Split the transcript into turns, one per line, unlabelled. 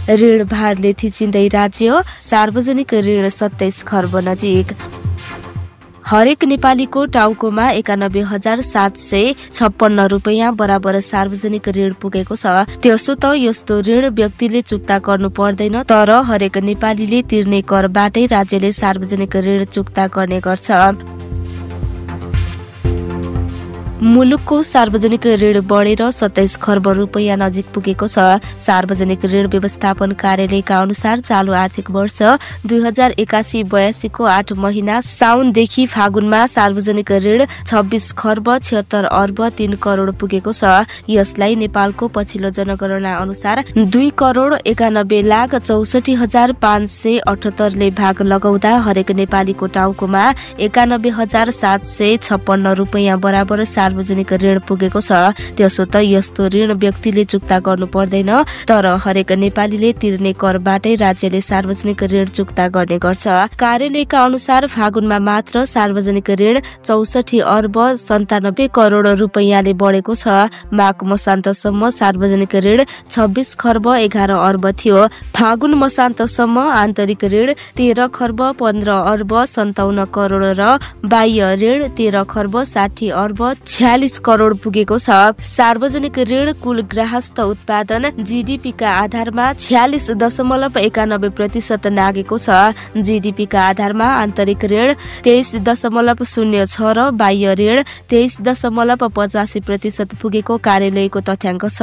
ऋण भारले थिचिँदै राज्य, सार्वजनिक ऋण 27 खर्ब नजिक। हरेक नेपालीको टाउकोमा 91,756 रुपैयाँ बराबर सार्वजनिक ऋण पुगेको छ। त्यसो त यस्तो ऋण व्यक्तिले चुक्ता गर्नु पर्दैन, तर हरेक नेपालीले तिर्ने करबाटै राज्यले सार्वजनिक ऋण चुक्ता गर्ने गर्छ। मुलुकको सार्वजनिक ऋण बढेर 27 खर्ब रुपैयाँ नजिक पुगेको छ। सार्वजनिक ऋण व्यवस्थापन कार्यालयका अनुसार चालु आर्थिक वर्ष 2081-82 को 8 महिना साउनदेखि फागुनमा सार्वजनिक ऋण 26 खर्ब 76 अर्ब 3 करोड पुगेको छ। यसलाई नेपालको पछिल्लो जनगणना अनुसार 2,91,64,578 ले भाग लगाउँदा हरेक नेपालीको टाउकोमा 91,756 रुपैयाँ बराबर सार्वजनिक ऋण पुगेको छ। त्यसो त यस्तो ऋण व्यक्तिले चुक्ता गर्नु पर्दैन, तर हरेक नेपालीले तिर्ने करबाटै राज्यले सार्वजनिक ऋण चुक्ता गर्ने गर्छ। कार्यालयका अनुसार फागुनमा मात्र सार्वजनिक ऋण 64 अर्ब 97 करोड रुपैयाँले बढेको छ। माघ मसान्तसम्म सार्वजनिक ऋण 26 खर्ब 11 अर्ब थियो। फागुन मसान्तसम्म आन्तरिक ऋण 13 खर्ब 15 अर्ब 57 करोड र बाह्य ऋण 13 खर्ब 60 अर्ब 46 करोड पुगेको छ। सार्वजनिक ऋण कुल गृहस्थ उत्पादन जीडीपी का आधारमा 46.91% नागेको छ। जीडीपी का आधारमा आन्तरिक ऋण 23.06 र बाह्य ऋण 23.85% पुगेको कार्यालयको तथ्याङ्क छ।